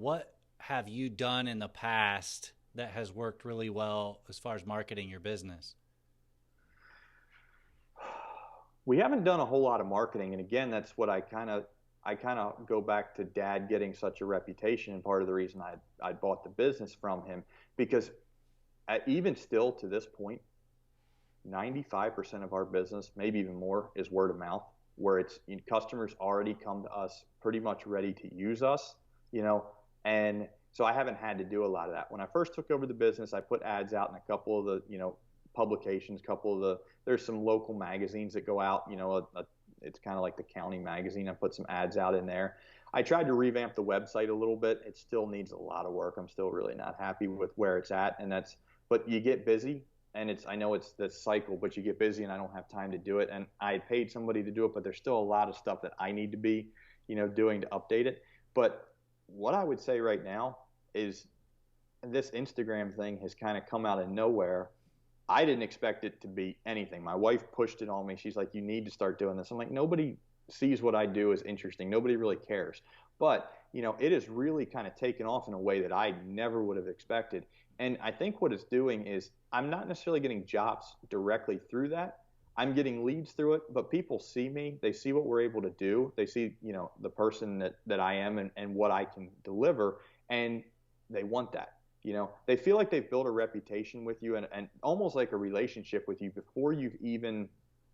what have you done in the past that has worked really well as far as marketing your business? We haven't done a whole lot of marketing, and again, that's what I kind of go back to Dad getting such a reputation, and part of the reason I bought the business from him because even still to this point, 95% of our business, maybe even more, is word of mouth, where customers already come to us pretty much ready to use us, you know, and so I haven't had to do a lot of that. When I first took over the business, I put ads out in a couple of the, publications, there's some local magazines that go out, it's kind of like the county magazine. I put some ads out in there. I tried to revamp the website a little bit. It still needs a lot of work. I'm still really not happy with where it's at, but you get busy, and I know it's this cycle, but you get busy and I don't have time to do it. And I paid somebody to do it, but there's still a lot of stuff that I need to be, doing to update it. But what I would say right now is this Instagram thing has kind of come out of nowhere. I didn't expect it to be anything. My wife pushed it on me. She's like, you need to start doing this. I'm like, nobody sees what I do as interesting. Nobody really cares. But, it has really kind of taken off in a way that I never would have expected. And I think what it's doing is I'm not necessarily getting jobs directly through that. I'm getting leads through it, but people see me. They see what we're able to do. They see, the person that I am and what I can deliver, and they want that. They feel like they've built a reputation with you and almost like a relationship with you before you've even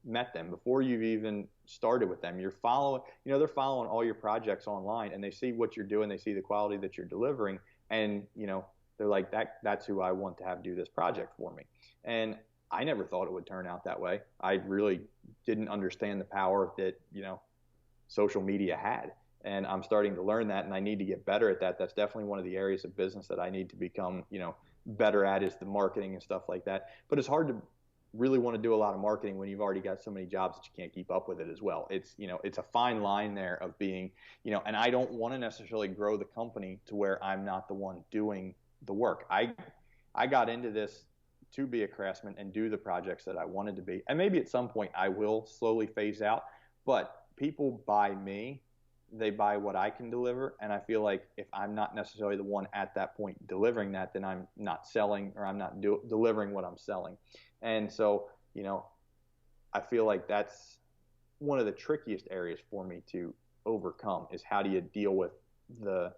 met them, before you've even started with them. You're following, they're following all your projects online, and they see what you're doing. They see the quality that you're delivering, and, they're like, that's who I want to have do this project for me. And I never thought it would turn out that way. I really didn't understand the power that, social media had. And I'm starting to learn that, and I need to get better at that. That's definitely one of the areas of business that I need to become, better at, is the marketing and stuff like that. But it's hard to really want to do a lot of marketing when you've already got so many jobs that you can't keep up with it as well. It's a fine line there of being, and I don't want to necessarily grow the company to where I'm not the one doing the work. I got into this to be a craftsman and do the projects that I wanted to be. And maybe at some point I will slowly phase out, but people buy me, they buy what I can deliver. And I feel like if I'm not necessarily the one at that point delivering that, then I'm not selling, or I'm not delivering what I'm selling. And so, I feel like that's one of the trickiest areas for me to overcome, is how do you deal with the,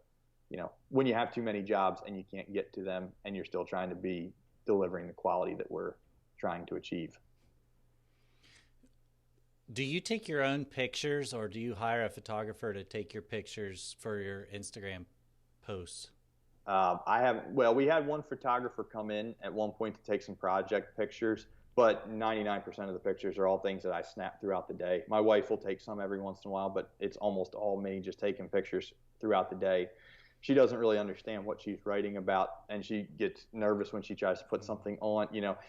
when you have too many jobs and you can't get to them and you're still trying to be delivering the quality that we're trying to achieve. Do you take your own pictures, or do you hire a photographer to take your pictures for your Instagram posts? We had one photographer come in at one point to take some project pictures, but 99% of the pictures are all things that I snap throughout the day. My wife will take some every once in a while, but it's almost all me just taking pictures throughout the day. She doesn't really understand what she's writing about, and she gets nervous when she tries to put something on.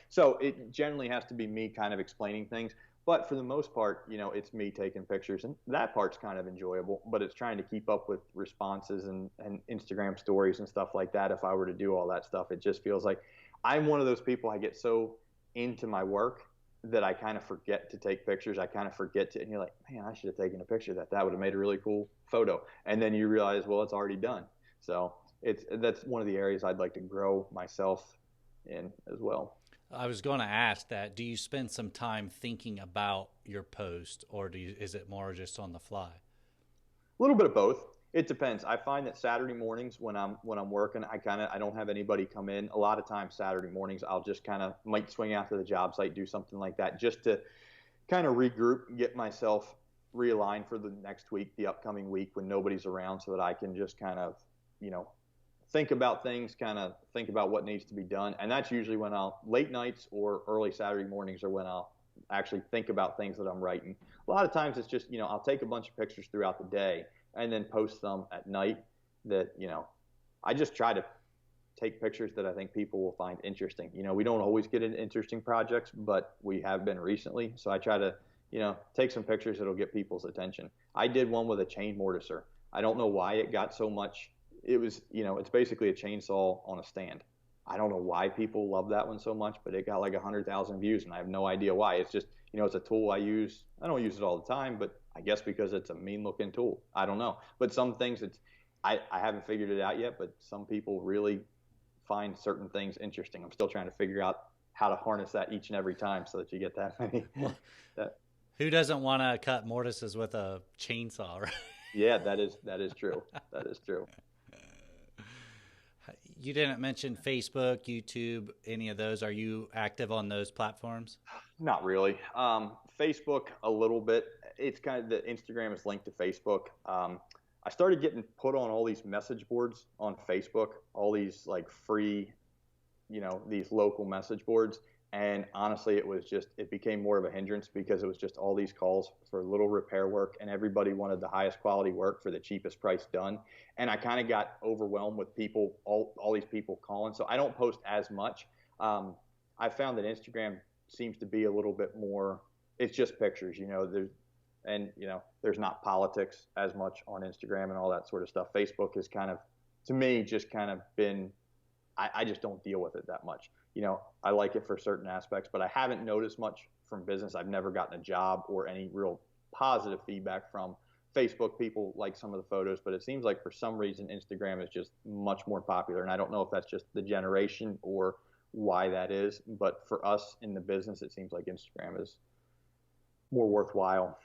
So it generally has to be me kind of explaining things. But for the most part, it's me taking pictures, and that part's kind of enjoyable. But it's trying to keep up with responses and Instagram stories and stuff like that. If I were to do all that stuff, it just feels like I'm one of those people. I get so into my work that I kind of forget to take pictures. I kind of forget to, and you're like, man, I should have taken a picture of that. That would have made a really cool photo. And then you realize, well, it's already done. So that's one of the areas I'd like to grow myself in as well. I was going to ask that. Do you spend some time thinking about your post, or is it more just on the fly? A little bit of both. It depends. I find that Saturday mornings when I'm working, I don't have anybody come in. A lot of times Saturday mornings I'll just kind of might swing out to the job site, do something like that, just to kind of regroup, get myself realigned for the next week, the upcoming week when nobody's around, so that I can just kind of, you know, think about things, kind of think about what needs to be done. And that's usually when late nights or early Saturday mornings are when I'll actually think about things that I'm writing. A lot of times it's just, I'll take a bunch of pictures throughout the day and then post them at night that, I just try to take pictures that I think people will find interesting. We don't always get into interesting projects, but we have been recently. So I try to, take some pictures that'll get people's attention. I did one with a chain mortiser. I don't know why it got so much. It was, it's basically a chainsaw on a stand. I don't know why people love that one so much, but it got like 100,000 views, and I have no idea why. It's just, it's a tool I use. I don't use it all the time, but I guess because it's a mean looking tool. I don't know. But some things I haven't figured it out yet, but some people really find certain things interesting. I'm still trying to figure out how to harness that each and every time so that you get that many. Well, that, who doesn't want to cut mortises with a chainsaw, right? yeah, that is true. That is true. You didn't mention Facebook, YouTube, any of those. Are you active on those platforms? Not really. Facebook a little bit. It's kind of the Instagram is linked to Facebook. I started getting put on all these message boards on Facebook, all these like free, these local message boards. And honestly, it became more of a hindrance because it was just all these calls for little repair work, and everybody wanted the highest quality work for the cheapest price done. And I kind of got overwhelmed with people, all these people calling. So I don't post as much. I found that Instagram seems to be a little bit more, it's just pictures, there's not politics as much on Instagram and all that sort of stuff. Facebook is kind of, to me, just kind of been, I just don't deal with it that much. I like it for certain aspects, but I haven't noticed much from business. I've never gotten a job or any real positive feedback from Facebook. People like some of the photos, but it seems like for some reason Instagram is just much more popular. And I don't know if that's just the generation or why that is, but for us in the business, it seems like Instagram is more worthwhile.